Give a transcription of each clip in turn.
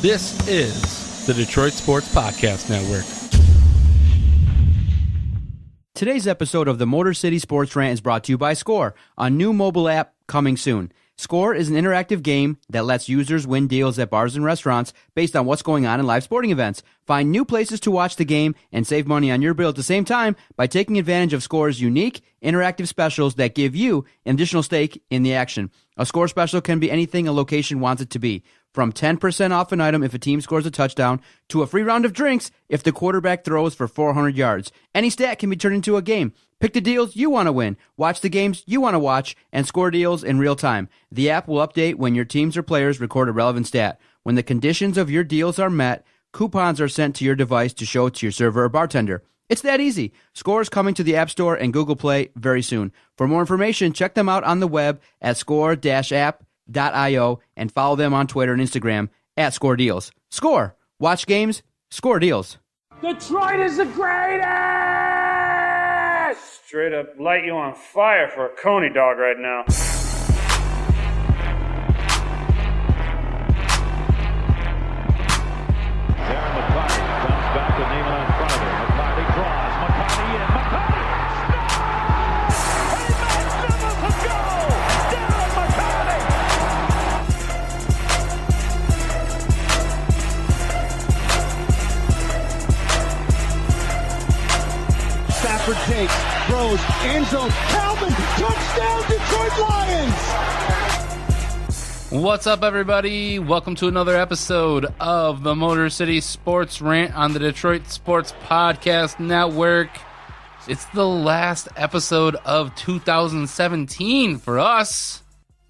This is the Detroit Sports Podcast Network. Today's episode of the Motor City Sports Rant is brought to you by Score, a new mobile app coming soon. Score is an interactive game that lets users win deals at bars and restaurants based on what's going on in live sporting events. Find new places to watch the game and save money on your bill at the same time by taking advantage of Score's unique interactive specials that give you an additional stake in the action. A Score special can be anything a location wants it to be, from 10% off an item if a team scores a touchdown to a free round of drinks if the quarterback throws for 400 yards. Any stat can be turned into a game. Pick the deals you want to win, watch the games you want to watch, and score deals in real time. The app will update when your teams or players record a relevant stat. When the conditions of your deals are met, coupons are sent to your device to show to your server or bartender. It's that easy. Score is coming to the App Store and Google Play very soon. For more information, check them out on the web at score-app.io and follow them on Twitter and Instagram at ScoreDeals. Score. Watch games. Score deals. Detroit is the greatest! Straight up light you on fire for a Coney dog right now. Darren McCarty comes back with Neiman in front of him. McCarty draws. McCarty in. McCarty! Stafford takes, throws, end zone, Calvin, touchdown, Detroit Lions! What's up, everybody? Welcome to another episode of the Motor City Sports Rant on the Detroit Sports Podcast Network. It's the last episode of 2017 for us.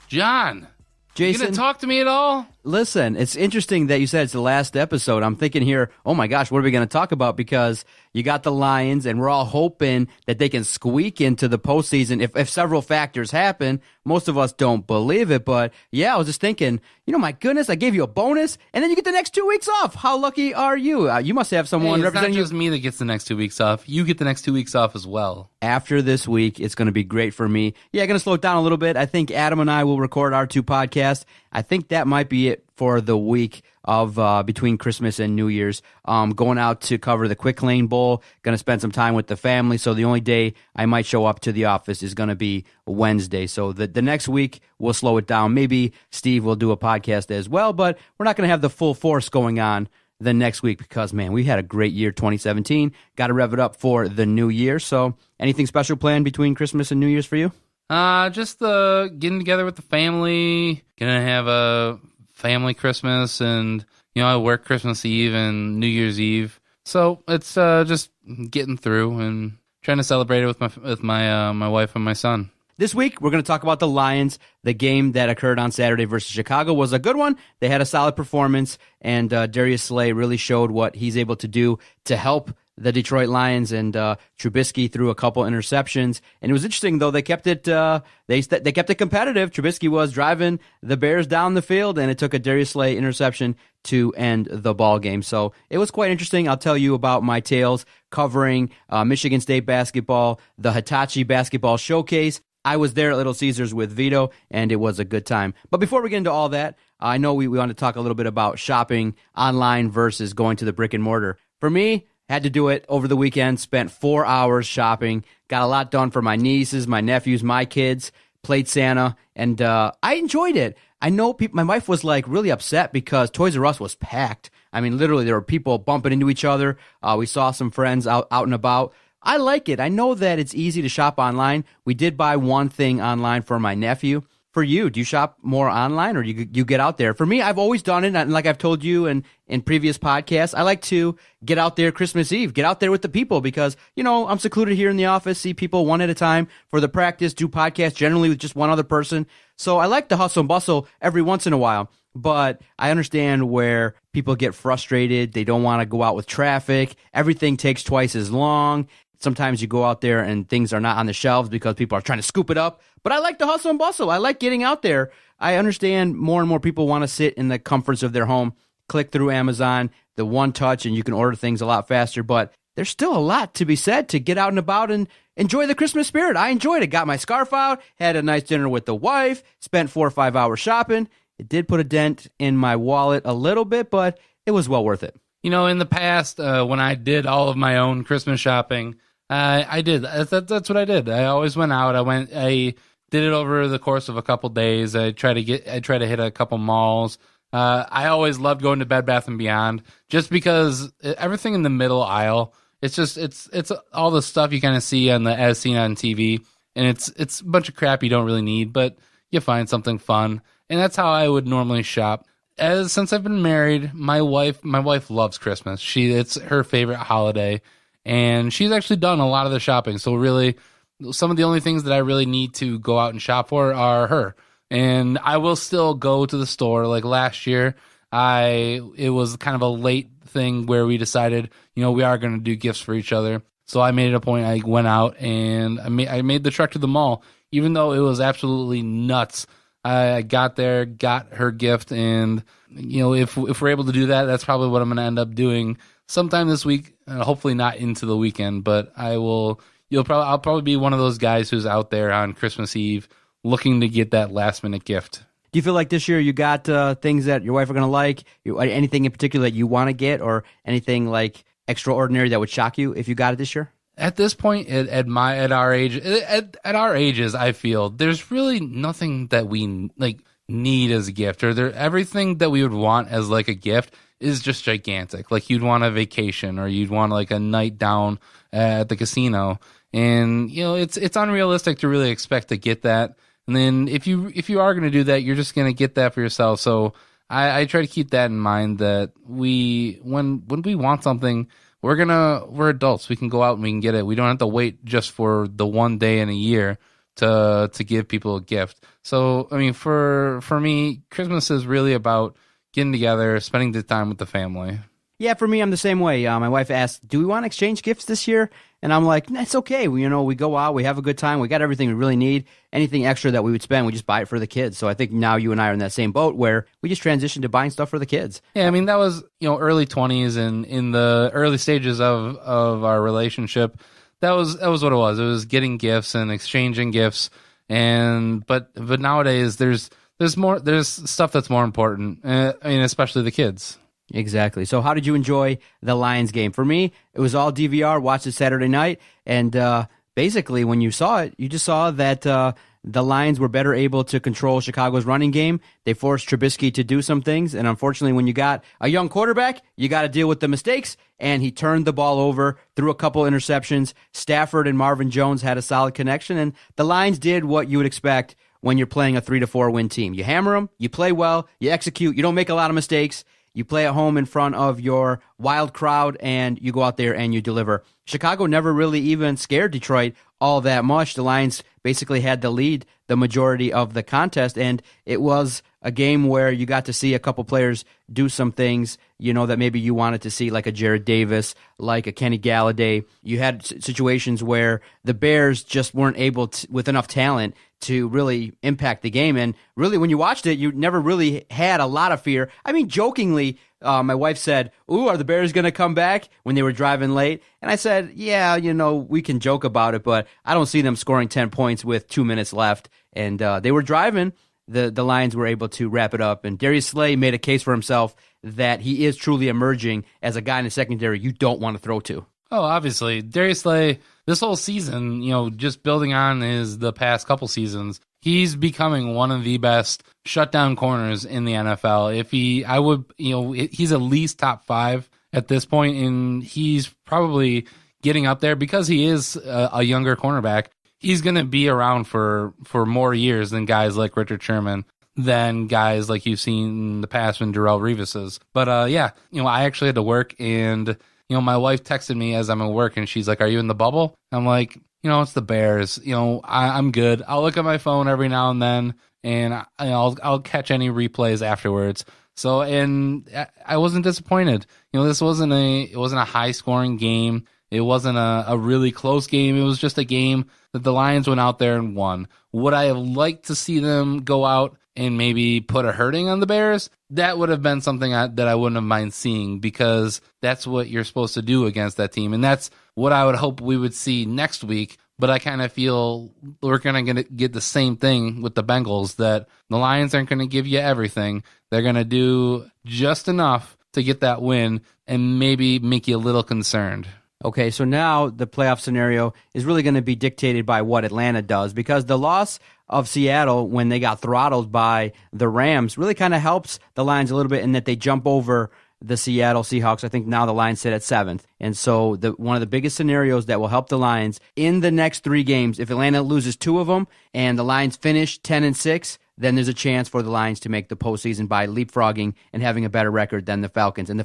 John, Jason, you gonna talk to me at all? Listen, it's interesting that you said it's the last episode. I'm thinking here, oh my gosh, what are we going to talk about? Because you got the Lions, and we're all hoping that they can squeak into the postseason if several factors happen. Most of us don't believe it, but yeah, I was just thinking, my goodness, I gave you a bonus, and then you get the next 2 weeks off. How lucky are you? You must have someone representing you. It's not just me that gets the next 2 weeks off. You get the next 2 weeks off as well. After this week, it's going to be great for me. Yeah, I'm going to slow it down a little bit. I think Adam and I will record our 2 podcasts. I think that might be it for the week of between Christmas and New Year's. Going out to cover the Quick Lane Bowl, going to spend some time with the family, so the only day I might show up to the office is going to be Wednesday. So the next week, we'll slow it down. Maybe Steve will do a podcast as well, but we're not going to have the full force going on the next week because, man, we had a great year, 2017. Got to rev it up for the new year. So anything special planned between Christmas and New Year's for you? Just getting together with the family. Gonna have a family Christmas, and I work Christmas Eve and New Year's Eve. So it's just getting through and trying to celebrate it with my wife and my son. This week, we're going to talk about the Lions. The game that occurred on Saturday versus Chicago was a good one. They had a solid performance, and Darius Slay really showed what he's able to do to help the Detroit Lions, and Trubisky threw a couple interceptions. And it was interesting, though. They kept it they kept it competitive. Trubisky was driving the Bears down the field, and it took a Darius Slay interception to end the ball game. So it was quite interesting. I'll tell you about my tales covering Michigan State basketball, the Hitachi Basketball Showcase. I was there at Little Caesars with Vito, and it was a good time. But before we get into all that, I know we want to talk a little bit about shopping online versus going to the brick and mortar. For me, had to do it over the weekend, spent 4 hours shopping, got a lot done for my nieces, my nephews, my kids, played Santa, and I enjoyed it. I know my wife was really upset because Toys R Us was packed. I mean, literally, there were people bumping into each other. We saw some friends out and about. I like it. I know that it's easy to shop online. We did buy one thing online for my nephew. For you, do you shop more online or you get out there? For me, I've always done it, and like I've told you in previous podcasts, I like to get out there Christmas Eve, get out there with the people because, I'm secluded here in the office, see people one at a time for the practice, do podcasts generally with just one other person. So I like the hustle and bustle every once in a while, but I understand where people get frustrated. They don't want to go out with traffic. Everything takes twice as long. Sometimes you go out there and things are not on the shelves because people are trying to scoop it up. But I like the hustle and bustle. I like getting out there. I understand more and more people want to sit in the comforts of their home, click through Amazon, the one touch, and you can order things a lot faster. But there's still a lot to be said to get out and about and enjoy the Christmas spirit. I enjoyed it. Got my scarf out, had a nice dinner with the wife, spent 4 or 5 hours shopping. It did put a dent in my wallet a little bit, but it was well worth it. In the past, when I did all of my own Christmas shopping, I did. That's what I did. I always went out. I did it over the course of a couple days. I try to hit a couple malls. I always loved going to Bed Bath & Beyond just because everything in the middle aisle, it's all the stuff you kind of see as seen on TV, and it's a bunch of crap you don't really need, but you find something fun, and that's how I would normally shop. Since I've been married, my wife loves Christmas. It's her favorite holiday, and she's actually done a lot of the shopping. So really, some of the only things that I really need to go out and shop for are her. And I will still go to the store. Like last year, it was kind of a late thing where we decided, we are going to do gifts for each other. So I made it a point. I went out and I made the trek to the mall, even though it was absolutely nuts. I got there, got her gift, and if we're able to do that, that's probably what I'm going to end up doing sometime this week. Hopefully not into the weekend, but I'll probably be one of those guys who's out there on Christmas Eve looking to get that last minute gift. Do you feel like this year you got things that your wife are going to like? Anything in particular that you want to get, or anything like extraordinary that would shock you if you got it this year? At this point, at our ages, I feel there's really nothing that we need as a gift, or everything that we would want as like a gift is just gigantic. Like you'd want a vacation, or you'd want like a night down at the casino, and it's unrealistic to really expect to get that. And then if you are going to do that, you're just going to get that for yourself. So I try to keep that in mind, that when we want something, we're adults. We can go out and we can get it. We don't have to wait just for the one day in a year to give people a gift. So I mean, for me, Christmas is really about getting together, spending the time with the family. Yeah, for me, I'm the same way. My wife asked, do we want to exchange gifts this year? And I'm like, it's okay. We go out, we have a good time. We got everything we really need. Anything extra that we would spend, we just buy it for the kids. So I think now you and I are in that same boat where we just transitioned to buying stuff for the kids. Yeah, I mean, that was, early 20s, and in the early stages of our relationship, that was what it was. It was getting gifts and exchanging gifts. But nowadays there's stuff that's more important. Especially the kids. Exactly. So how did you enjoy the Lions game? For me, it was all DVR, watched it Saturday night, and basically when you saw it, you just saw that the Lions were better able to control Chicago's running game. They forced Trubisky to do some things, and unfortunately when you got a young quarterback, you got to deal with the mistakes, and he turned the ball over, threw a couple interceptions. Stafford and Marvin Jones had a solid connection, and the Lions did what you would expect when you're playing a 3-4 win team. You hammer them, you play well, you execute, you don't make a lot of mistakes. You play at home in front of your wild crowd, and you go out there and you deliver. Chicago never really even scared Detroit all that much. The Lions basically had the lead the majority of the contest, and it was a game where you got to see a couple players do some things, that maybe you wanted to see, like a Jared Davis, like a Kenny Galladay. You had situations where the Bears just weren't able to, with enough talent, to really impact the game. And really, when you watched it, you never really had a lot of fear. I mean, jokingly, my wife said, "Ooh, are the Bears going to come back?" when they were driving late. And I said, yeah, we can joke about it, but I don't see them scoring 10 points with 2 minutes left. And they were driving. The Lions were able to wrap it up. And Darius Slay made a case for himself that he is truly emerging as a guy in the secondary you don't want to throw to. Oh, obviously. Darius Slay, this whole season, just building on the past couple seasons, he's becoming one of the best shutdown corners in the NFL. He's at least top 5 at this point, and he's probably getting up there because he is a younger cornerback. He's going to be around for more years than guys like Richard Sherman, than guys like you've seen in the past when Darrelle Revis is. But I actually had to work, and my wife texted me as I'm at work, and she's like, "Are you in the bubble?" I'm like, it's the Bears. I'm good. I'll look at my phone every now and then, and I'll catch any replays afterwards. So, and I wasn't disappointed. This wasn't a high scoring game. It wasn't a really close game. It was just a game that the Lions went out there and won. Would I have liked to see them go out and maybe put a hurting on the Bears? That would have been something that I wouldn't have mind seeing, because that's what you're supposed to do against that team. And that's what I would hope we would see next week. But I kind of feel we're going to get the same thing with the Bengals, that the Lions aren't going to give you everything. They're going to do just enough to get that win and maybe make you a little concerned. Okay, so now the playoff scenario is really going to be dictated by what Atlanta does, because the loss of Seattle when they got throttled by the Rams really kind of helps the Lions a little bit in that they jump over the Seattle Seahawks. I think now the Lions sit at 7th. And so one of the biggest scenarios that will help the Lions in the next 3 games, if Atlanta loses 2 of them and the Lions finish 10-6, then there's a chance for the Lions to make the postseason by leapfrogging and having a better record than the Falcons. And the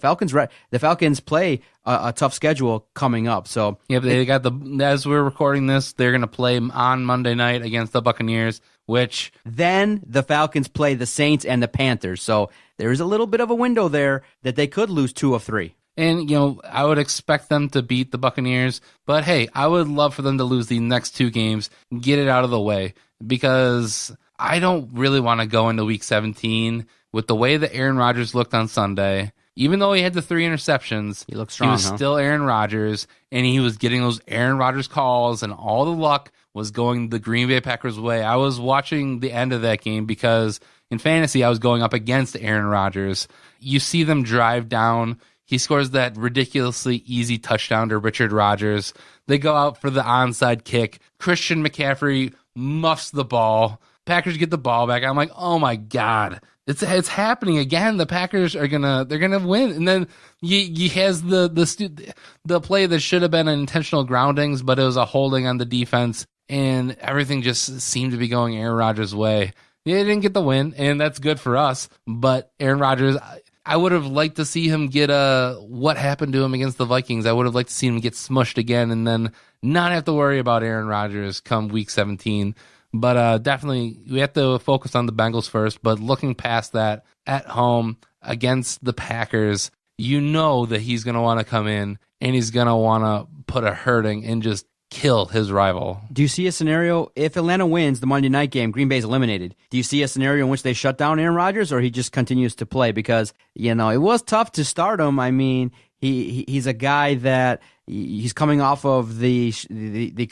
Falcons play a tough schedule coming up. So yeah, but they got as we're recording this, they're going to play on Monday night against the Buccaneers, which then the Falcons play the Saints and the Panthers. So there is a little bit of a window there that they could lose 2 of 3. And, I would expect them to beat the Buccaneers. But, hey, I would love for them to lose the next 2 games, get it out of the way, because I don't really want to go into Week 17 with the way that Aaron Rodgers looked on Sunday. Even though he had the 3 interceptions, he looked strong, he was still Aaron Rodgers, and he was getting those Aaron Rodgers calls, and all the luck was going the Green Bay Packers' way. I was watching the end of that game because in fantasy I was going up against Aaron Rodgers. You see them drive down. He scores that ridiculously easy touchdown to Richard Rodgers. They go out for the onside kick. Christian McCaffrey muffs the ball. Packers get the ball back. I'm like, oh my God, it's happening again. The Packers they're gonna win. And then he has the play that should have been an intentional groundings, but it was a holding on the defense, and everything just seemed to be going Aaron Rodgers' way. They didn't get the win, and that's good for us. But Aaron Rodgers, I would have liked to see him get what happened to him against the Vikings. I would have liked to see him get smushed again and then not have to worry about Aaron Rodgers come Week 17. But definitely, we have to focus on the Bengals first. But looking past that, at home against the Packers, that he's going to want to come in and he's going to want to put a hurting and just kill his rival. Do you see a scenario, if Atlanta wins the Monday night game, Green Bay's eliminated, do you see a scenario in which they shut down Aaron Rodgers, or he just continues to play? Because, it was tough to start him. I mean, he's a guy that he's coming off of the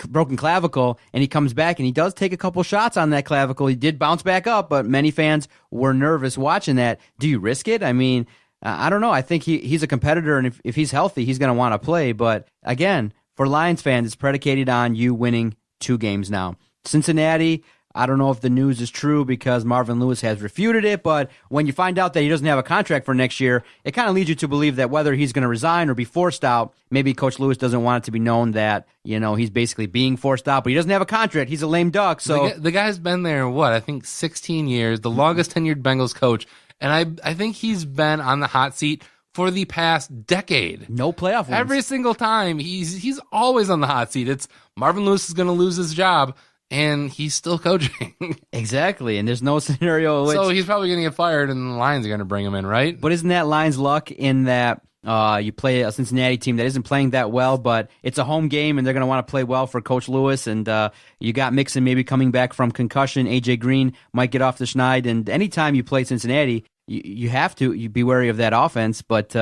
broken clavicle, and he comes back and he does take a couple shots on that clavicle. He did bounce back up, but many fans were nervous watching that. Do you risk it? I mean, I don't know. I think he's a competitor, and if he's healthy, he's going to want to play. But again, for Lions fans, it's predicated on you winning 2 games now. Cincinnati, I don't know if the news is true because Marvin Lewis has refuted it, but when you find out that he doesn't have a contract for next year, it kind of leads you to believe that whether he's going to resign or be forced out, maybe Coach Lewis doesn't want it to be known that, he's basically being forced out, but he doesn't have a contract. He's a lame duck. So the guy's been there, I think 16 years, the longest tenured Bengals coach, and I think he's been on the hot seat for the past decade. No playoff wins. Every single time, he's always on the hot seat. It's Marvin Lewis is going to lose his job, and he's still coaching. Exactly, and there's no scenario in which... So he's probably going to get fired, and the Lions are going to bring him in, right? But isn't that Lions' luck in that you play a Cincinnati team that isn't playing that well, but it's a home game, and they're going to want to play well for Coach Lewis, and you got Mixon maybe coming back from concussion. A.J. Green might get off the schneid, and anytime you play Cincinnati, you have to be wary of that offense, but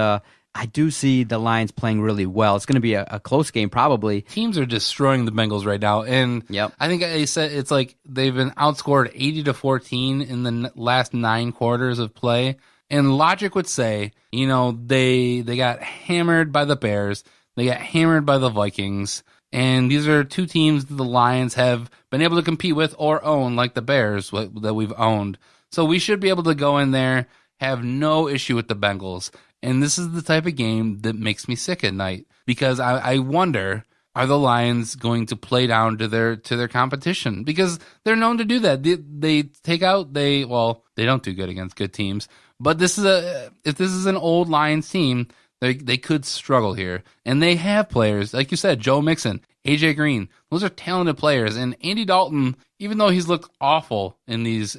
I do see the Lions playing really well. It's going to be a close game, probably. Teams are destroying the Bengals right now, and I think I said it's like they've been outscored 80-14 in the last 9 quarters of play, and logic would say, they got hammered by the Bears, they got hammered by the Vikings, and these are 2 teams that the Lions have been able to compete with or own, like the Bears that we've owned. So we should be able to go in there, have no issue with the Bengals. And this is the type of game that makes me sick at night, because I wonder, are the Lions going to play down to their competition? Because they're known to do that. They don't do good against good teams. But if this is an old Lions team, they could struggle here. And they have players, like you said, Joe Mixon, A.J. Green. Those are talented players. And Andy Dalton, even though he's looked awful in this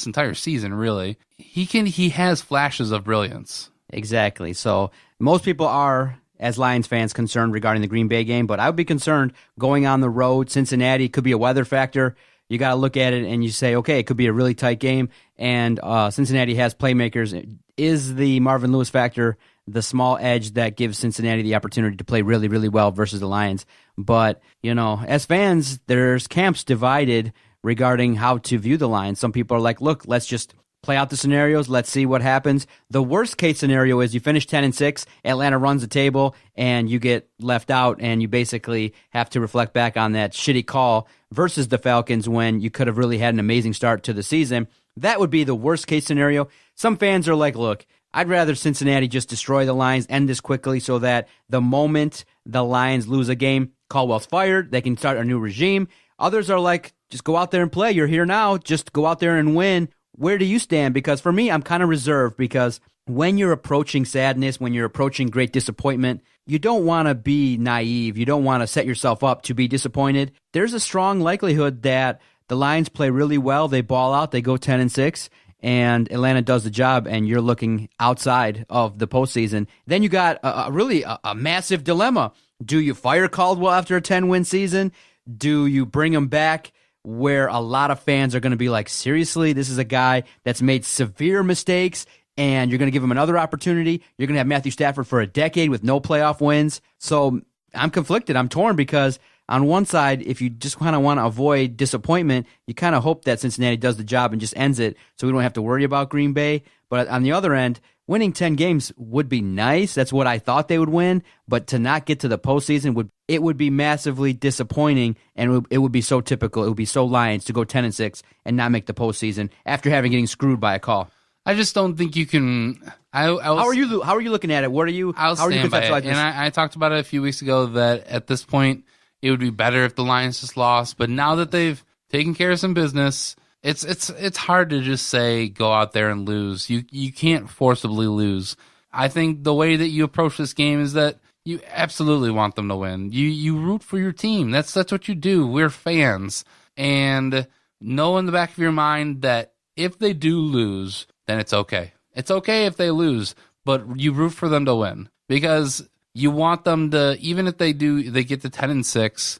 entire season, really, he has flashes of brilliance. Exactly. So most people are, as Lions fans, concerned regarding the Green Bay game, but I would be concerned going on the road. Cincinnati could be a weather factor. You got to look at it and you say, okay, it could be a really tight game, and Cincinnati has playmakers. Is the Marvin Lewis factor the small edge that gives Cincinnati the opportunity to play really, really well versus the Lions. But, as fans, there's camps divided regarding how to view the Lions. Some people are like, look, let's just play out the scenarios. Let's see what happens. The worst case scenario is you finish 10-6, Atlanta runs the table, and you get left out, and you basically have to reflect back on that shitty call versus the Falcons when you could have really had an amazing start to the season. That would be the worst case scenario. Some fans are like, look, I'd rather Cincinnati just destroy the Lions, end this quickly so that the moment the Lions lose a game, Caldwell's fired, they can start a new regime. Others are like, just go out there and play. You're here now. Just go out there and win. Where do you stand? Because for me, I'm kind of reserved because when you're approaching sadness, when you're approaching great disappointment, you don't want to be naive. You don't want to set yourself up to be disappointed. There's a strong likelihood that the Lions play really well. They ball out. They go 10-6, and Atlanta does the job, and you're looking outside of the postseason. Then you got a massive dilemma. Do you fire Caldwell after a 10-win season? Do you bring him back? Where a lot of fans are going to be like, seriously, this is a guy that's made severe mistakes, and you're going to give him another opportunity. You're going to have Matthew Stafford for a decade with no playoff wins. So I'm conflicted. I'm torn because on one side, if you just kind of want to avoid disappointment, you kind of hope that Cincinnati does the job and just ends it so we don't have to worry about Green Bay. But on the other end, winning 10 games would be nice. That's what I thought they would win. But to not get to the postseason would be massively disappointing, and it would be so typical. It would be so Lions to go 10-6 and not make the postseason after getting screwed by a call. I just don't think you can. How are you looking at it? What are you? I'll how are you stand by it. conceptualizing this? And I talked about it a few weeks ago that at this point it would be better if the Lions just lost. But now that they've taken care of some business, it's hard to just say go out there and lose. You can't forcibly lose. I think the way that you approach this game is that you absolutely want them to win. You root for your team. That's what you do. We're fans, and know in the back of your mind that if they do lose, then it's okay. It's okay if they lose, but you root for them to win because you want them to, even if they get to 10-6,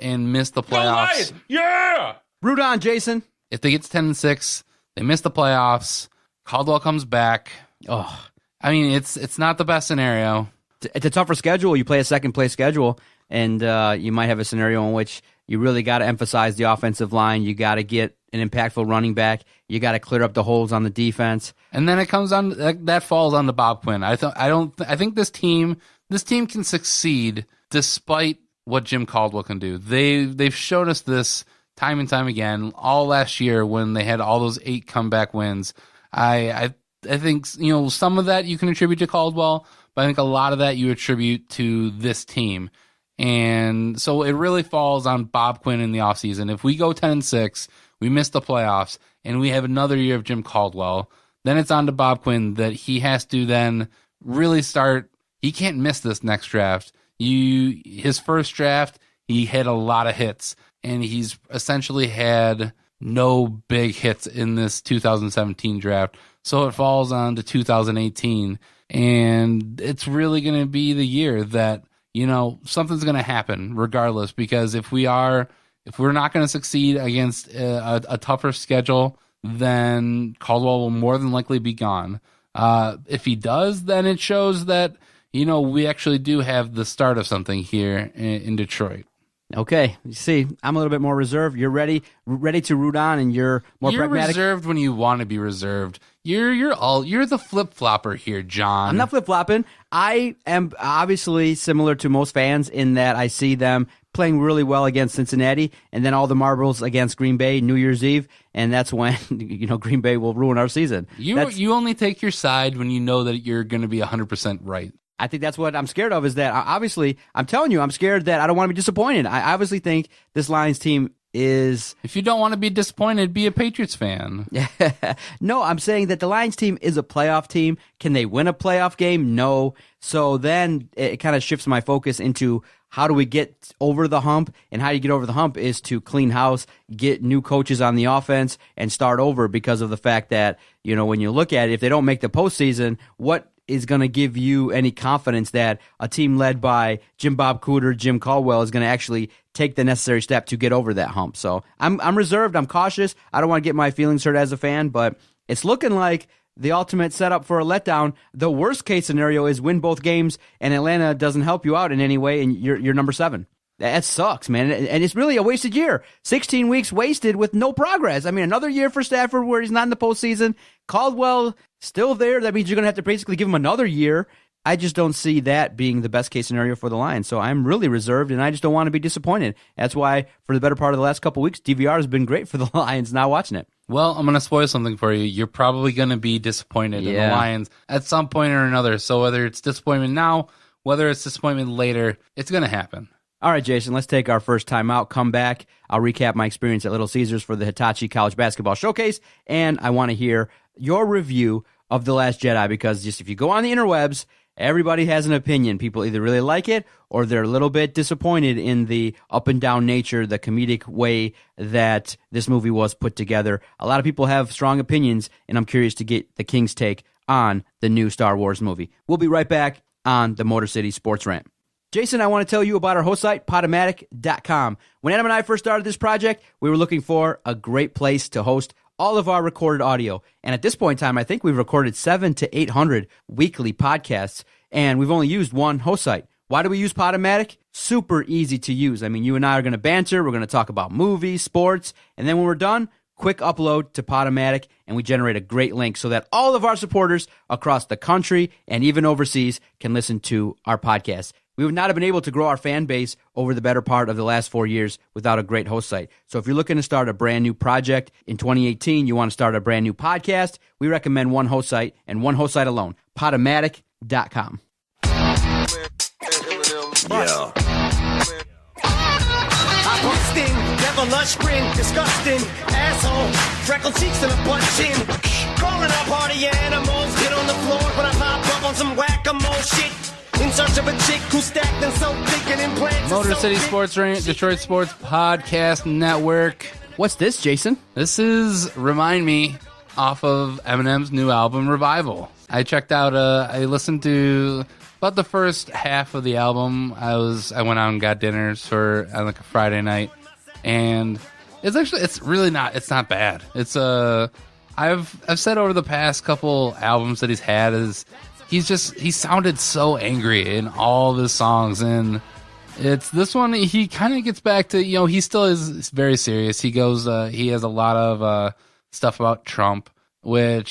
and miss the playoffs. Yeah! Root on, Jason. If they get to 10-6, they miss the playoffs. Caldwell comes back. Oh, I mean, it's not the best scenario. It's a tougher schedule. You play a second-place schedule, and you might have a scenario in which you really got to emphasize the offensive line. You got to get an impactful running back. You got to clear up the holes on the defense. And then it comes on that falls on to Bob Quinn. I think this team can succeed despite what Jim Caldwell can do. They've shown us this time and time again. All last year when they had all those 8 comeback wins, I think some of that you can attribute to Caldwell, but I think a lot of that you attribute to this team. And so it really falls on Bob Quinn in the offseason. If we go 10-6, we miss the playoffs, and we have another year of Jim Caldwell, then it's on to Bob Quinn that he has to then really start. He can't miss this next draft. His first draft, he had a lot of hits, and he's essentially had no big hits in this 2017 draft. So it falls on to 2018, and it's really going to be the year that something's going to happen regardless, because if we're not going to succeed against a tougher schedule, then Caldwell will more than likely be gone. If he does, then it shows that, we actually do have the start of something here in Detroit. Okay, you see, I'm a little bit more reserved. You're ready to root on, and you're more pragmatic. You're reserved when you want to be reserved. You're the flip flopper here, John. I'm not flip flopping. I am obviously similar to most fans in that I see them playing really well against Cincinnati, and then all the marbles against Green Bay New Year's Eve, and that's when Green Bay will ruin our season. You only take your side when you know that you're going to be 100% right. I think that's what I'm scared of, is that obviously, I'm telling you, I'm scared that I don't want to be disappointed. I obviously think this Lions team is... If you don't want to be disappointed, be a Patriots fan. No, I'm saying that the Lions team is a playoff team. Can they win a playoff game? No. So then it kind of shifts my focus into how do we get over the hump, and how you get over the hump is to clean house, get new coaches on the offense, and start over, because of the fact that, when you look at it, if they don't make the postseason, what is going to give you any confidence that a team led by Jim Bob Cooter, Jim Caldwell, is going to actually take the necessary step to get over that hump? So I'm reserved. I'm cautious. I don't want to get my feelings hurt as a fan, but it's looking like the ultimate setup for a letdown. The worst case scenario is win both games and Atlanta doesn't help you out in any way and you're number 7. That sucks, man. And it's really a wasted year. 16 weeks wasted with no progress. I mean, another year for Stafford where he's not in the postseason. Caldwell still there. That means you're going to have to basically give him another year. I just don't see that being the best case scenario for the Lions. So I'm really reserved, and I just don't want to be disappointed. That's why for the better part of the last couple of weeks, DVR has been great for the Lions now watching it. Well, I'm going to spoil something for you. You're probably going to be disappointed in the Lions at some point or another. So whether it's disappointment now, whether it's disappointment later, it's going to happen. All right, Jason, let's take our first time out, come back. I'll recap my experience at Little Caesars for the Hitachi College Basketball Showcase, and I want to hear your review of The Last Jedi, because just if you go on the interwebs, everybody has an opinion. People either really like it or they're a little bit disappointed in the up and down nature, the comedic way that this movie was put together. A lot of people have strong opinions, and I'm curious to get the King's take on the new Star Wars movie. We'll be right back on the Motor City Sports Rant. Jason, I want to tell you about our host site, Podomatic.com. When Adam and I first started this project, we were looking for a great place to host all of our recorded audio. And at this point in time, I think we've recorded 700 to 800 weekly podcasts, and we've only used one host site. Why do we use Podomatic? Super easy to use. I mean, you and I are going to banter. We're going to talk about movies, sports, and then when we're done, quick upload to Podomatic, and we generate a great link so that all of our supporters across the country and even overseas can listen to our podcast. We would not have been able to grow our fan base over the better part of the last 4 years without a great host site. So if you're looking to start a brand new project in 2018, you want to start a brand new podcast, we recommend one host site and one host site alone, Podomatic.com. Yeah. Busting, never lush grin, disgusting, asshole, freckled cheeks and a butt chin. Calling out party animals, get on the floor when I pop up on some whack-a-mole shit. In search of a chick who's stacked and so thick and implants. Motor City Sports Rant, Detroit Sports Podcast Network. What's this, Jason? This is Remind Me off of Eminem's new album, Revival. I checked out, I listened to about the first half of the album. I went out and got dinners on like a Friday night, and it's not bad. It's I've said over the past couple albums that he's had is he sounded so angry in all of his songs, and it's this one he kind of gets back to, he still is very serious. He goes he has a lot of stuff about Trump, but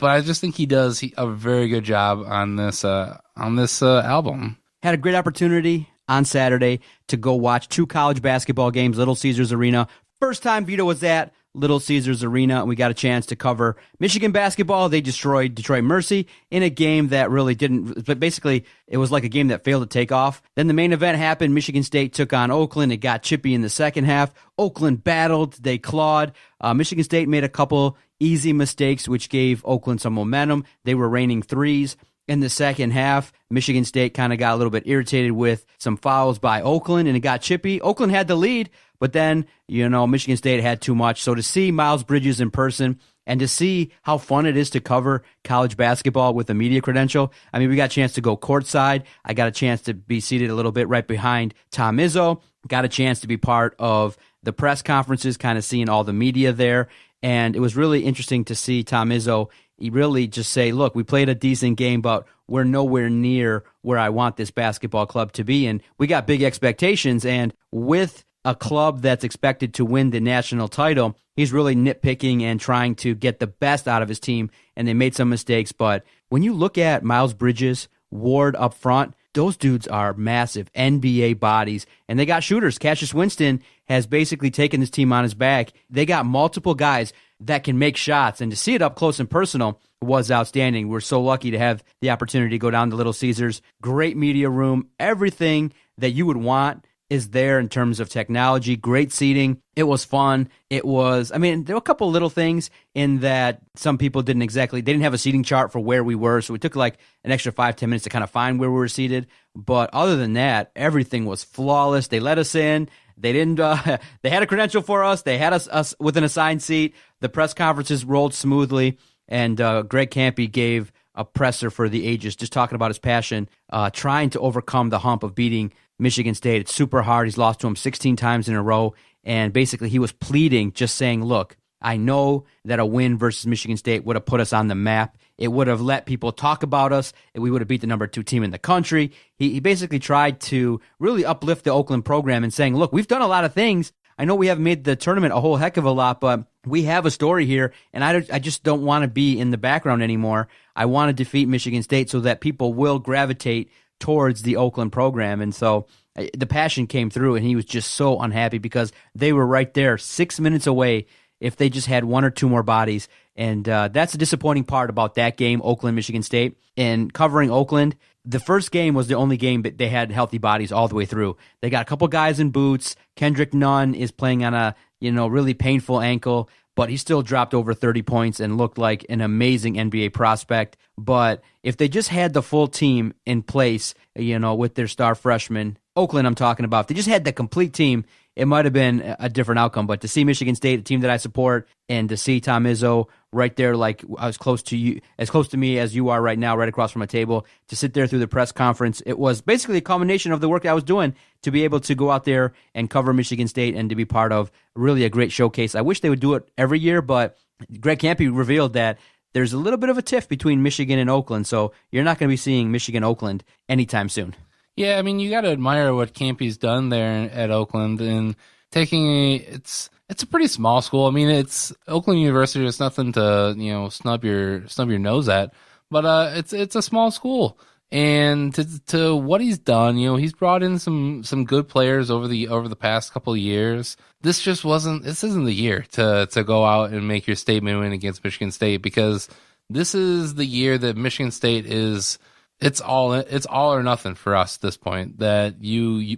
I just think he does a very good job on this album. Had a great opportunity on Saturday to go watch 2 college basketball games, Little Caesars Arena. First time Vito was at Little Caesars Arena, and we got a chance to cover Michigan basketball. They destroyed Detroit Mercy in a game that really didn't, but basically it was like a game that failed to take off. Then the main event happened. Michigan State took on Oakland. It got chippy in the second half. Oakland battled. They clawed. Michigan State made a couple easy mistakes, which gave Oakland some momentum. They were raining threes. In the second half, Michigan State kind of got a little bit irritated with some fouls by Oakland, and it got chippy. Oakland had the lead, but then, Michigan State had too much. So to see Miles Bridges in person and to see how fun it is to cover college basketball with a media credential, I mean, we got a chance to go courtside. I got a chance to be seated a little bit right behind Tom Izzo. Got a chance to be part of the press conferences, kind of seeing all the media there. And it was really interesting to see Tom Izzo. He really just say, look, we played a decent game, but we're nowhere near where I want this basketball club to be. And we got big expectations. And with a club that's expected to win the national title, he's really nitpicking and trying to get the best out of his team. And they made some mistakes. But when you look at Miles Bridges, Ward up front, those dudes are massive NBA bodies, and they got shooters. Cassius Winston has basically taken this team on his back. They got multiple guys that can make shots, and to see it up close and personal was outstanding. We're so lucky to have the opportunity to go down to Little Caesars. Great media room. Everything that you would want is there in terms of technology. Great seating. It was fun. There were a couple little things in that some people they didn't have a seating chart for where we were, so we took like an extra 5-10 minutes to kind of find where we were seated. But other than that, everything was flawless. They let us in. They didn't. They had a credential for us. They had us with an assigned seat. The press conferences rolled smoothly, and Greg Campy gave a presser for the ages, just talking about his passion, trying to overcome the hump of beating Michigan State. It's super hard. He's lost to him 16 times in a row, and basically he was pleading, just saying, look, I know that a win versus Michigan State would have put us on the map. It would have let people talk about us, and we would have beat the number 2 team in the country. He basically tried to really uplift the Oakland program and saying, look, we've done a lot of things. I know we haven't made the tournament a whole heck of a lot, but we have a story here, and I just don't want to be in the background anymore. I want to defeat Michigan State so that people will gravitate towards the Oakland program. And so the passion came through, and he was just so unhappy because they were right there 6 minutes away if they just had 1 or 2 more bodies. And that's the disappointing part about that game, Oakland, Michigan State. And covering Oakland, the first game was the only game that they had healthy bodies all the way through. They got a couple guys in boots. Kendrick Nunn is playing on a really painful ankle, but he still dropped over 30 points and looked like an amazing NBA prospect. But if they just had the full team in place, with their star freshmen, Oakland I'm talking about, if they just had the complete team, it might have been a different outcome. But to see Michigan State, a team that I support, and to see Tom Izzo right there, like as close to me as you are right now, right across from a table, to sit there through the press conference, it was basically a culmination of the work I was doing to be able to go out there and cover Michigan State and to be part of really a great showcase. I wish they would do it every year, but Greg Kampe revealed that there's a little bit of a tiff between Michigan and Oakland, so you're not going to be seeing Michigan-Oakland anytime soon. Yeah, I mean, you got to admire what Kampe's done there at Oakland and it's a pretty small school. I mean, it's Oakland University. It's nothing to snub your nose at, but it's a small school. And to what he's done, he's brought in some good players over the past couple of years. This isn't the year to go out and make your statement win against Michigan State, because this is the year that Michigan State is. It's all or nothing for us at this point. That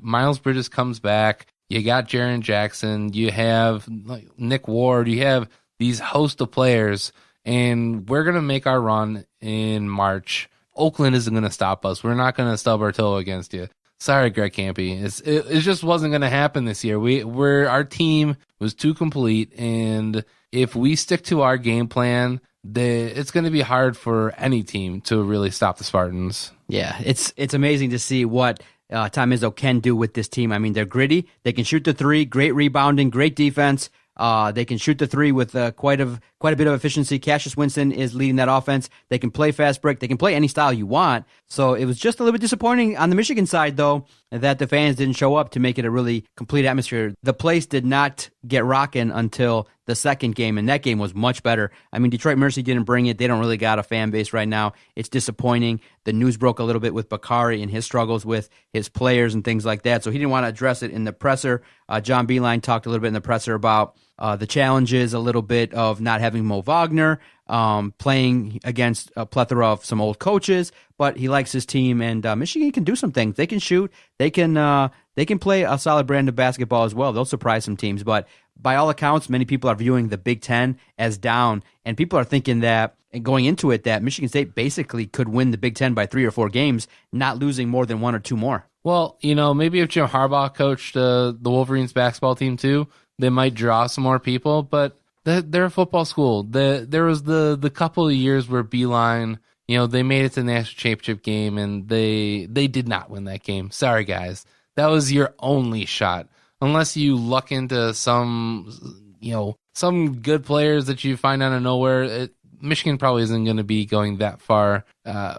Miles Bridges comes back. You got Jaren Jackson. You have Nick Ward. You have these host of players, and we're gonna make our run in March. Oakland isn't gonna stop us. We're not gonna stub our toe against you. Sorry, Greg Kampe. It just wasn't gonna happen this year. Our team was too complete, and if we stick to our game plan, it's going to be hard for any team to really stop the Spartans. Yeah, it's amazing to see what Tom Izzo can do with this team. I mean, they're gritty. They can shoot the three. Great rebounding. Great defense. They can shoot the three with quite a bit of efficiency. Cassius Winston is leading that offense. They can play fast break. They can play any style you want. So it was just a little bit disappointing on the Michigan side, though, that the fans didn't show up to make it a really complete atmosphere. The place did not get rocking until the second game, and that game was much better. I mean, Detroit Mercy didn't bring it. They don't really got a fan base right now. It's disappointing. The news broke a little bit with Bakari and his struggles with his players and things like that, so he didn't want to address it in the presser. John Beilein talked a little bit in the presser about the challenges, a little bit of not having Mo Wagner, playing against a plethora of some old coaches, but he likes his team, and Michigan can do some things. They can shoot. They can play a solid brand of basketball as well. They'll surprise some teams, but by all accounts, many people are viewing the Big Ten as down, and people are thinking that, and going into it, that Michigan State basically could win the Big Ten by 3 or 4 games, not losing more than 1 or 2 more. Well, maybe if Jim Harbaugh coached the Wolverines basketball team too, they might draw some more people, but they're a football school. There was the couple of years where Beilein, they made it to the national championship game, and they did not win that game. Sorry, guys. That was your only shot. Unless you luck into some good players that you find out of nowhere, Michigan probably isn't going to be going that far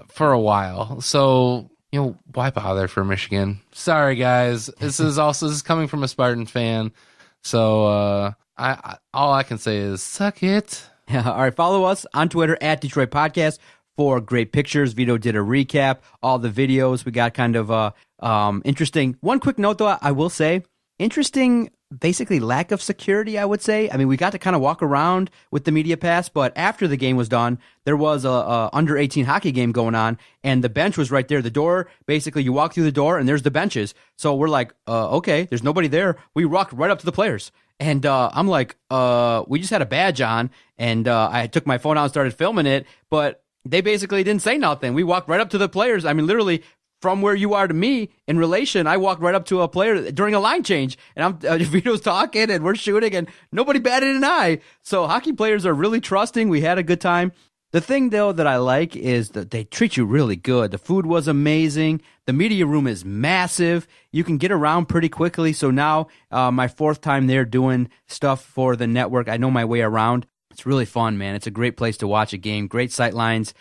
for a while. So, why bother for Michigan? Sorry, guys. This is coming from a Spartan fan. So all I can say is suck it. Yeah, all right, follow us on Twitter at Detroit Podcast for great pictures. Vito did a recap, all the videos. We got kind of interesting. One quick note, though, I will say, interesting, basically lack of security, I would say. I mean, we got to kind of walk around with the media pass, but after the game was done, there was a under-18 hockey game going on, and the bench was right there. The door, basically, you walk through the door, and there's the benches. So we're like, okay, there's nobody there. We walked right up to the players. And I'm like, we just had a badge on, and I took my phone out and started filming it, but they basically didn't say nothing. We walked right up to the players. I mean, literally, from where you are to me in relation, I walked right up to a player during a line change, and Vito's talking, and we're shooting, and nobody batted an eye. So hockey players are really trusting. We had a good time. The thing, though, that I like is that they treat you really good. The food was amazing. The media room is massive. You can get around pretty quickly. So now, my 4th time there doing stuff for the network, I know my way around. It's really fun, man. It's a great place to watch a game. Great sight lines.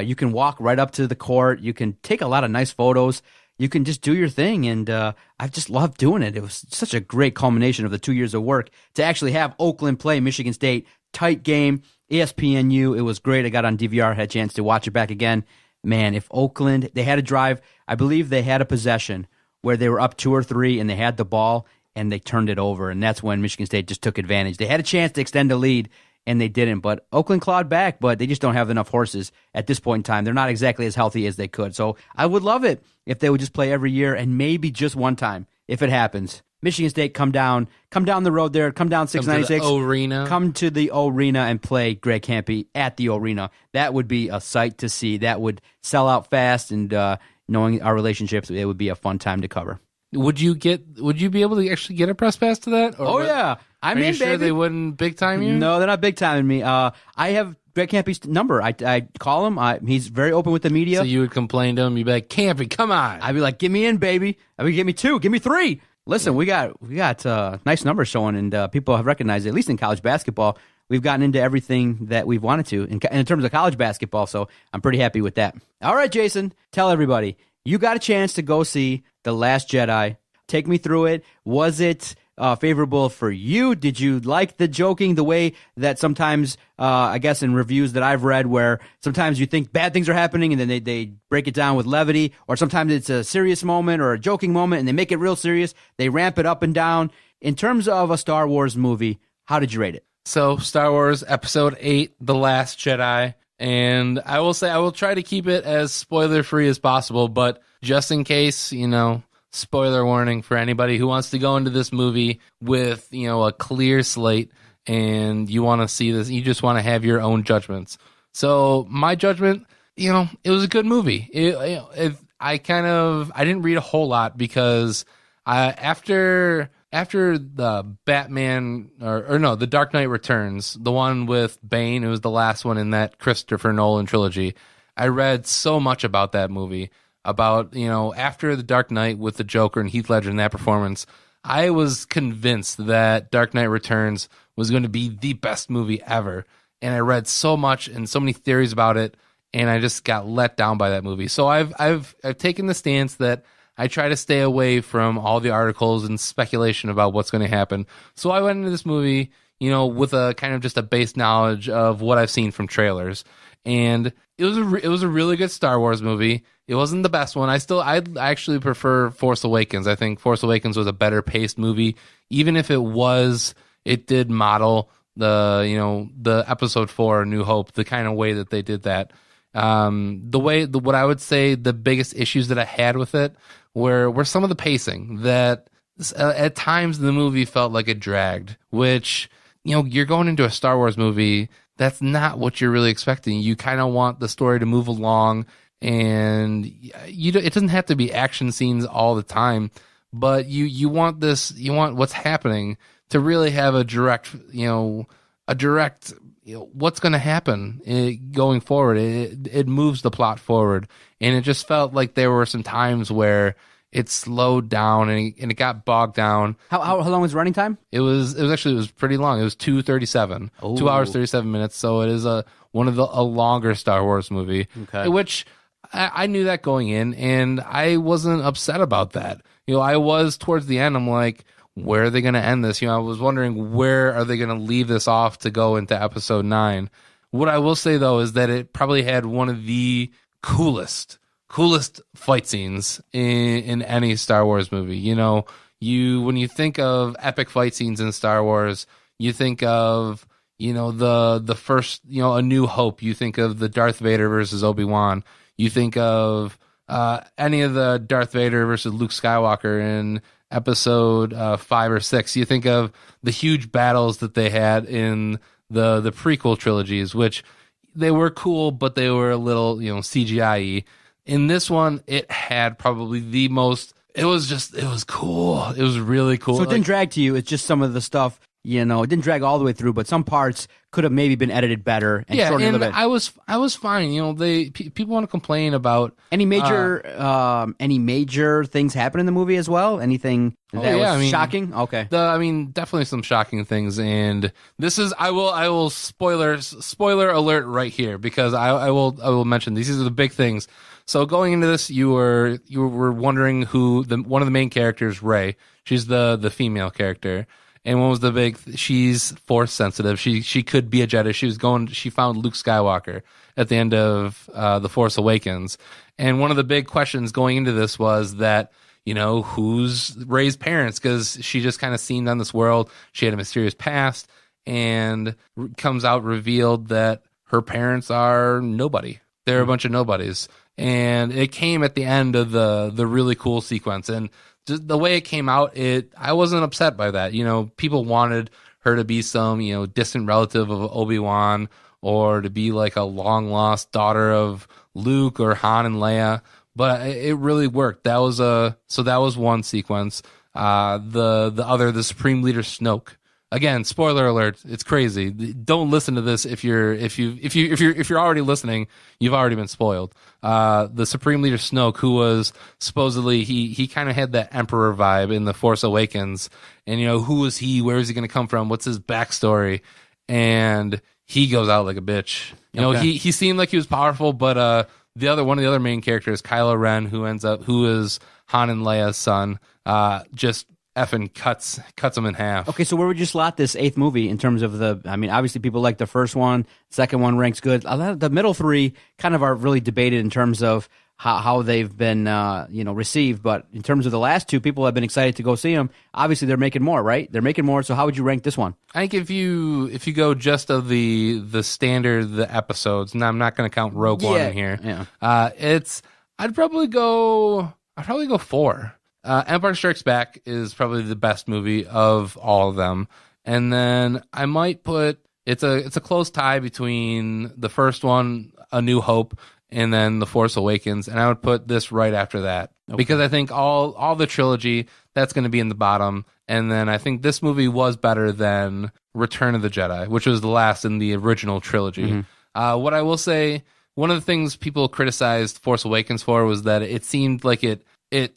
You can walk right up to the court. You can take a lot of nice photos. You can just do your thing, and I've just loved doing it. It was such a great culmination of the 2 years of work to actually have Oakland play Michigan State. Tight game. ESPNU, it was great. I got on DVR, had a chance to watch it back again. Man, if Oakland, they had a drive, I believe they had a possession where they were up 2 or 3 and they had the ball and they turned it over, and that's when Michigan State just took advantage. They had a chance to extend the lead and they didn't, but Oakland clawed back, but they just don't have enough horses at this point in time. They're not exactly as healthy as they could. So I would love it if they would just play every year and maybe just one time if it happens. Michigan State, come down the road there, come down 696. Come to the arena and play Greg Kampe at the arena. That would be a sight to see. That would sell out fast, and knowing our relationships, it would be a fun time to cover. Would you be able to actually get a press pass to that? Or yeah. Are you sure they wouldn't big time you? No, they're not big timing me. I have Greg Kampe's number. I call him. He's very open with the media. So you would complain to him. You'd be like, Kampe, come on. I'd be like, get me in, baby. I mean, give me 2, give me 3. Listen, we got nice numbers showing, and people have recognized it, at least in college basketball. We've gotten into everything that we've wanted to in terms of college basketball, so I'm pretty happy with that. All right, Jason, tell everybody, you got a chance to go see The Last Jedi. Take me through it. Was it favorable for you? Did you like the joking, the way that sometimes, I guess in reviews that I've read, where sometimes you think bad things are happening and then they break it down with levity, or sometimes it's a serious moment or a joking moment and they make it real serious. They ramp it up and down. In terms of a Star Wars movie, how did you rate it? So Star Wars Episode 8, The Last Jedi. And I will say I will try to keep it as spoiler-free as possible, but just in case, spoiler warning for anybody who wants to go into this movie with, a clear slate and you want to see this, you just want to have your own judgments. So my judgment, it was a good movie. I didn't read a whole lot because after the Batman the Dark Knight Returns, the one with Bane, it was the last one in that Christopher Nolan trilogy. I read so much about that movie. About, after The Dark Knight with the Joker and Heath Ledger in that performance, I was convinced that Dark Knight Returns was going to be the best movie ever. And I read so much and so many theories about it, and I just got let down by that movie. So I've taken the stance that I try to stay away from all the articles and speculation about what's going to happen. So I went into this movie, with a kind of just a base knowledge of what I've seen from trailers. And it was a really good Star Wars movie. It wasn't the best one. I actually prefer Force Awakens. I think Force Awakens was a better paced movie, even if it did model the Episode 4 New Hope, the kind of way that they did that. What I would say the biggest issues that I had with it were some of the pacing that at times the movie felt like it dragged, which, you're going into a Star Wars movie. That's not what you're really expecting. You kind of want the story to move along, and it doesn't have to be action scenes all the time, but you want what's happening to really have a direct what's going to happen going forward. It moves the plot forward, and it just felt like there were some times where it slowed down and it got bogged down. How long was running time? It was pretty long. It was 2:37, 2 hours 37 minutes. So it is a longer Star Wars movie, which I knew that going in, and I wasn't upset about that. I was towards the end. I'm like, where are they going to end this? I was wondering, where are they going to leave this off to go into Episode 9? What I will say though is that it probably had one of the coolest fight scenes in any Star Wars movie. When you think of epic fight scenes in Star Wars, you think of, the first, A New Hope. You think of the Darth Vader versus Obi-Wan. You think of any of the Darth Vader versus Luke Skywalker in Episode 5 or 6. You think of the huge battles that they had in the prequel trilogies, which they were cool, but they were a little, CGI-y. In this one, it had probably the most. It was cool. It was really cool. So it didn't drag to you. It's just some of the stuff You know, it didn't drag all the way through, but some parts could have maybe been edited better and shortened a and little bit. I was fine. You know, people want to complain about Any major things happen in the movie as well? Anything that was shocking? Okay. Definitely some shocking things, and this is I will spoiler alert right here, because I will mention these are the big things. So going into this, you were wondering who one of the main characters, Rey. She's the female character. And what was the big? She's force sensitive. She could be a Jedi. She found Luke Skywalker at the end of The Force Awakens. And one of the big questions going into this was that, you know, who's Rey's parents? Because she just kind of seemed on this world. She had a mysterious past, and comes out revealed that her parents are nobody. They're a bunch of nobodies. And it came at the end of the really cool sequence. And just the way it came out, I wasn't upset by that. You know, people wanted her to be some, you know, distant relative of Obi-Wan, or to be like a long lost daughter of Luke or Han and Leia, but it really worked. That was one sequence. The Supreme Leader Snoke. Again, spoiler alert, it's crazy. Don't listen to this if you're already listening, you've already been spoiled. The Supreme Leader Snoke, who was supposedly he kind of had that Emperor vibe in The Force Awakens, and you know, who is he? Where is he going to come from? What's his backstory? And he goes out like a bitch. You know, he seemed like he was powerful, but one of the other main characters, Kylo Ren, who is Han and Leia's son, just effing cuts him in half. Okay, so where would you slot this 8th movie in terms of obviously people like the first one, second one ranks good. The middle 3 kind of are really debated in terms of how they've been received, but in terms of the last 2, people have been excited to go see them. Obviously they're making more, right? They're making more, so how would you rank this one? I think if you go just of the standard, the episodes, and I'm not going to count Rogue One in here. Yeah. I'd probably go 4. Empire Strikes Back is probably the best movie of all of them, and then I might put it's a close tie between the first one, A New Hope, and then The Force Awakens, and I would put this right after that, because I think all the trilogy, that's going to be in the bottom, and then I think this movie was better than Return of the Jedi, which was the last in the original trilogy. Mm-hmm. What I will say, one of the things people criticized Force Awakens for was that it seemed like it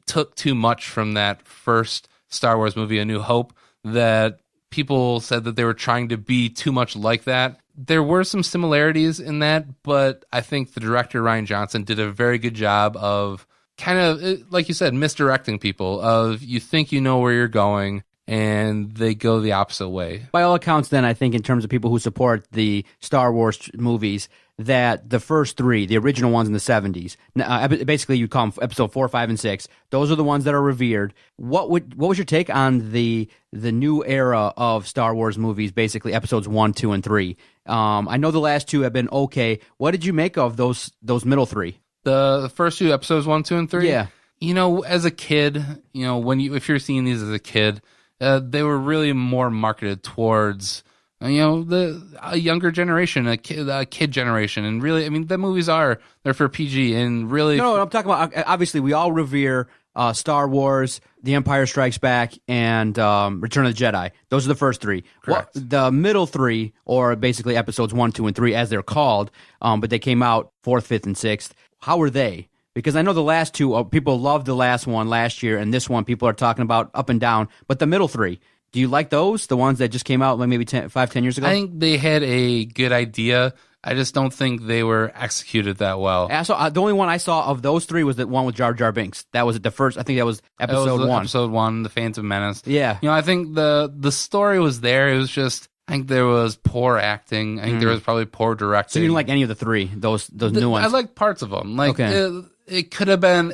took too much from that first Star Wars movie, A New Hope, that people said that they were trying to be too much like that. There were some similarities in that, but I think the director, Rian Johnson, did a very good job of kind of, like you said, misdirecting people. Of, you think you know where you're going, and they go the opposite way. By all accounts, then, I think in terms of people who support the Star Wars movies, that the first 3, the original ones in the 70s, basically you'd call them episode 4, 5, and 6. Those are the ones that are revered. What was your take on the new era of Star Wars movies, basically episodes 1, 2, and 3? I know the last 2 have been okay. What did you make of those middle 3? The first 2 episodes, 1, 2, and 3? Yeah. You know, as a kid, you know, if you're seeing these as a kid, they were really more marketed towards, you know, a younger generation, a kid generation, and really, I mean, the movies they're for PG, and really. No, I'm talking about, obviously, we all revere Star Wars, The Empire Strikes Back, and Return of the Jedi. Those are the first 3. Correct. The middle 3, or basically episodes 1, 2, and 3, as they're called, but they came out 4th, 5th, and 6th. How were they? Because I know the last 2, people loved the last one last year, and this one people are talking about up and down. But the middle 3, do you like those? The ones that just came out like maybe 5, 10 years ago? I think they had a good idea. I just don't think they were executed that well. The only one I saw of those 3 was the one with Jar Jar Binks. That was the first. I think that was episode 1. Episode 1, The Phantom Menace. Yeah. You know, I think the story was there. It was just, I think there was poor acting. I think there was probably poor directing. So you didn't like any of the 3, those new ones? I like parts of them. Like, okay. It could have been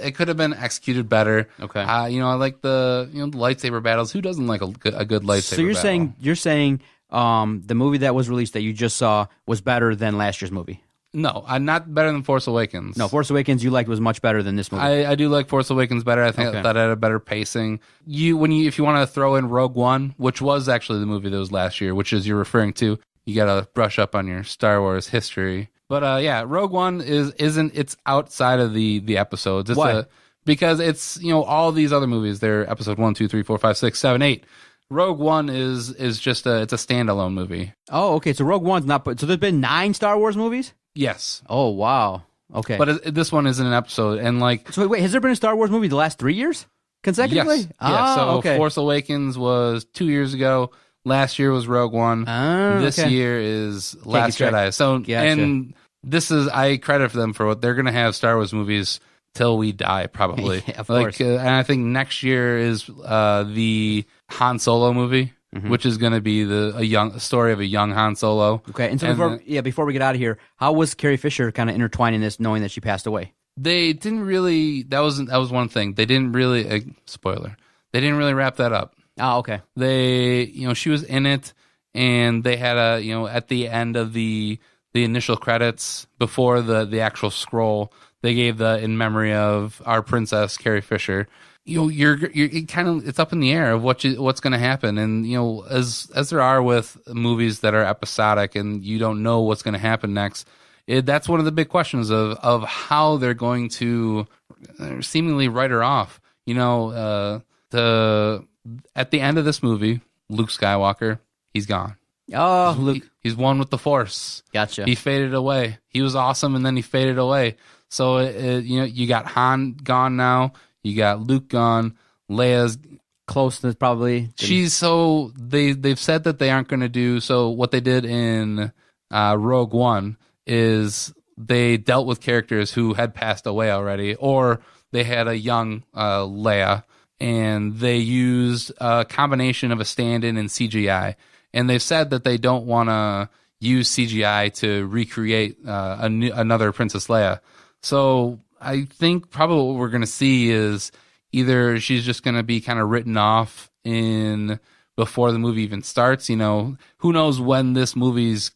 executed better. Okay. You know, I like the lightsaber battles. Who doesn't like a good lightsaber? So you're saying the movie that was released that you just saw was better than last year's movie? No, not better than Force Awakens. No, Force Awakens you liked was much better than this movie. I do like Force Awakens better. I think that had a better pacing. If you want to throw in Rogue One, which was actually the movie that was last year, which is you're referring to, you got to brush up on your Star Wars history. But yeah, Rogue One it's outside of the episodes. It's Why? Because it's, you know, all these other movies, they're episode 1, 2, 3, 4, 5, 6, 7, 8. Rogue One is just it's a standalone movie. Oh, okay. So Rogue One's not. So there's been 9 Star Wars movies. Yes. Oh, wow. Okay. But this one isn't an episode, and like. So wait, has there been a Star Wars movie the last 3 years consecutively? Yes. Yeah. So okay. Force Awakens was 2 years ago. Last year was Rogue One. This year is Last Jedi. So and this is I credit for them for what they're going to have Star Wars movies till we die, probably. Of course. And I think next year is the Han Solo movie, which is going to be a story of a young Han Solo. Okay. And so before we get out of here, how was Carrie Fisher kind of intertwining this, knowing that she passed away? They didn't really. That was one thing. They didn't really. Spoiler. They didn't really wrap that up. Oh, okay. They, she was in it, and they had at the end of the initial credits before the actual scroll, they gave the in memory of our princess Carrie Fisher. It's up in the air of what's going to happen, and as there are with movies that are episodic, and you don't know what's going to happen next. That's one of the big questions of how they're going to seemingly write her off. At the end of this movie, Luke Skywalker, he's gone. Oh, Luke. He's one with the Force. Gotcha. He faded away. He was awesome, and then he faded away. So, you got Han gone now. You got Luke gone. Leia's close to probably. They've said that they aren't going to do, so what they did in Rogue One is they dealt with characters who had passed away already, or they had a young Leia, and they used a combination of a stand-in and CGI. And they've said that they don't want to use CGI to recreate another Princess Leia. So I think probably what we're going to see is either she's just going to be kind of written off before the movie even starts. Who knows when this movie's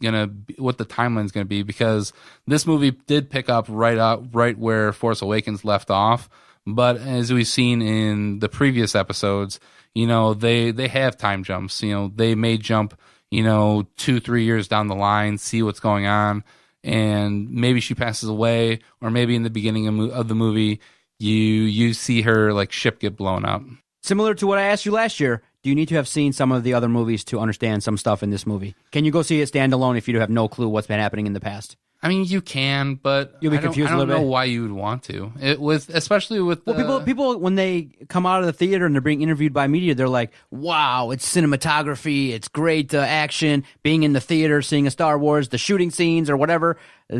what the timeline's going to be, because this movie did pick up right where Force Awakens left off. But as we've seen in the previous episodes, they have time jumps. They may jump, 2-3 years down the line, see what's going on, and maybe she passes away, or maybe in the beginning of the movie, you see her ship get blown up. Similar to what I asked you last year, do you need to have seen some of the other movies to understand some stuff in this movie? Can you go see it standalone if you have no clue what's been happening in the past? I mean, you can, but you'll be confused I a don't little know bit. why you would want to. Especially with people when they come out of the theater and they're being interviewed by media, they're like, "Wow, it's cinematography, it's great action, being in the theater, seeing a Star Wars, the shooting scenes or whatever,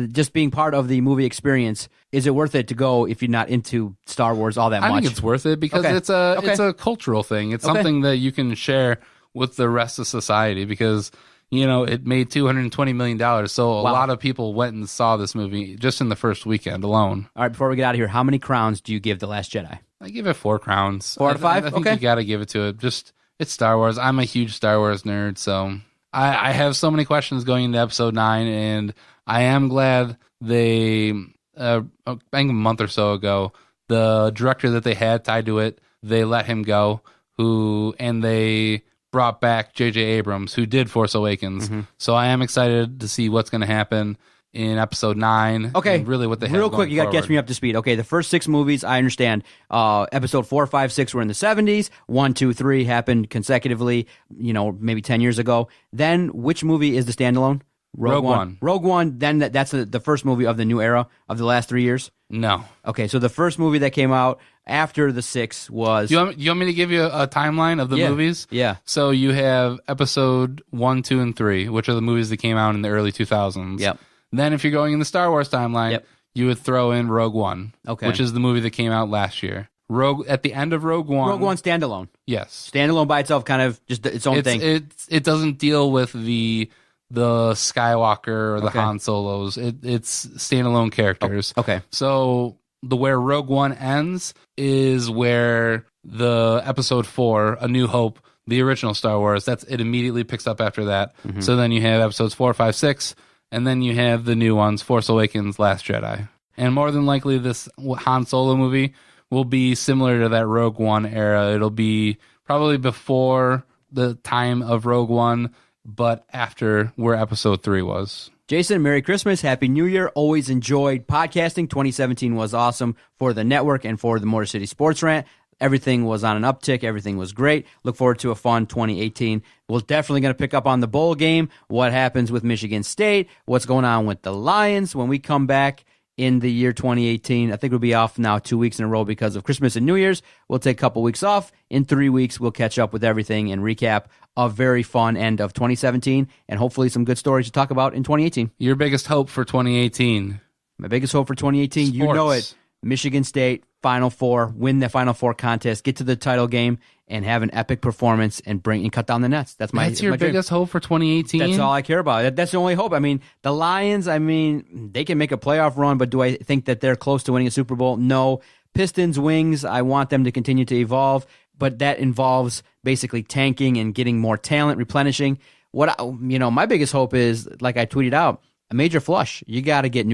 just being part of the movie experience." Is it worth it to go if you're not into Star Wars all that much? I think it's worth it because it's a cultural thing. It's something that you can share with the rest of society because. It made $220 million, so a lot of people went and saw this movie just in the first weekend alone. All right, before we get out of here, how many crowns do you give The Last Jedi? I give it 4 crowns. 4 out of 5? I think you got to give it to it. It's Star Wars. I'm a huge Star Wars nerd, so I have so many questions going into Episode 9, and I am glad they, I think a month or so ago, the director that they had tied to it, they let him go, and they brought back J.J. Abrams, who did Force Awakens. Mm-hmm. So I am excited to see what's going to happen in Episode 9. Okay. And really what they have real quick, you got to catch me up to speed. Okay, the first 6 movies, I understand. Episode 4, 5, 6 were in the 70s. 1, 2, 3 happened consecutively, maybe 10 years ago. Then which movie is the standalone? Rogue One. Rogue One, then that's the first movie of the new era of the last 3 years? No. Okay, so the first movie that came out after the 6 was... You want me to give you a timeline of the movies? Yeah. So you have Episode 1, 2, and 3, which are the movies that came out in the early 2000s. Yep. Then if you're going in the Star Wars timeline, you would throw in Rogue One, which is the movie that came out last year. At the end of Rogue One... Rogue One standalone. Yes. Standalone by itself, kind of just its own thing. It doesn't deal with the Skywalker or the Han Solos. It's standalone characters. Okay. So where Rogue One ends is where the Episode 4, A New Hope, the original Star Wars, it immediately picks up after that. Mm-hmm. So then you have Episodes 4, 5, 6, and then you have the new ones, Force Awakens, Last Jedi. And more than likely this Han Solo movie will be similar to that Rogue One era. It'll be probably before the time of Rogue One, but after where Episode 3 was. Jason, Merry Christmas, Happy New Year. Always enjoyed podcasting. 2017 was awesome for the network and for the Motor City Sports Rant. everything was on an uptick. Everything was great. Look forward to a fun 2018. We're definitely going to pick up on the bowl game, what happens with Michigan State, what's going on with the Lions when we come back in the year 2018. I think we'll be off now 2 weeks in a row because of Christmas and New Year's. We'll take a couple weeks off. In 3 weeks, we'll catch up with everything and recap a very fun end of 2017 and hopefully some good stories to talk about in 2018. Your biggest hope for 2018? My biggest hope for 2018, Sports. You know it. Michigan State, Final Four, win the Final Four contest, get to the title game, and have an epic performance and cut down the nets. That's your dream. biggest hope for 2018? That's all I care about. That's the only hope. I mean, the Lions, they can make a playoff run, but do I think that they're close to winning a Super Bowl? No. Pistons, Wings, I want them to continue to evolve, but that involves basically tanking and getting more talent, replenishing. My biggest hope is, like I tweeted out, a major flush. You got to get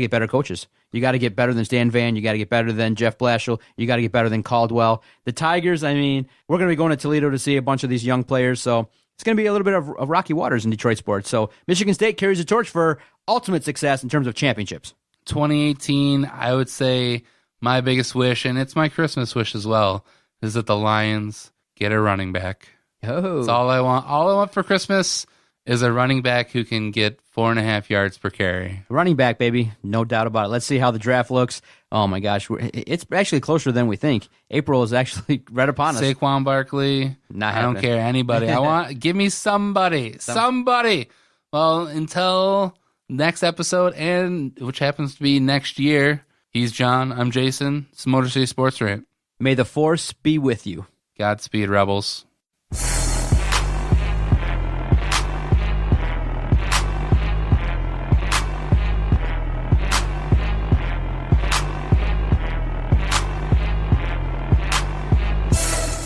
better coaches. You got to get better than Stan Van. You got to get better than Jeff Blashill. You got to get better than Caldwell. The Tigers, we're going to be going to Toledo to see a bunch of these young players, so it's going to be a little bit of rocky waters in Detroit sports. So Michigan State carries the torch for ultimate success in terms of championships. 2018, I would say my biggest wish, and it's my Christmas wish as well, is that the Lions get a running back. Oh. That's all I want. All I want for Christmas is a running back who can get 4.5 yards per carry. Running back, baby. No doubt about it. Let's see how the draft looks. Oh, my gosh. It's actually closer than we think. April is actually right upon us. Saquon Barkley. Not I don't happening. care. Anybody. Give me somebody. Somebody. Well, until next episode, and which happens to be next year, he's John. I'm Jason. It's Motor City Sports Rant. May the force be with you. Godspeed, Rebels.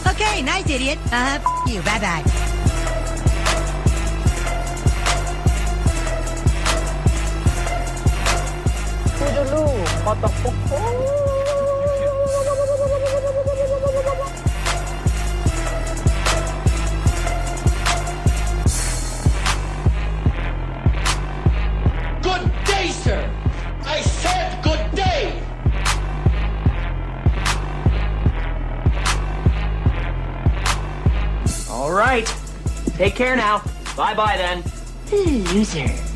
Okay, nice, idiot. You. Bye-bye. Good day, sir. I said good day. All right. Take care now. Bye-bye then. Loser.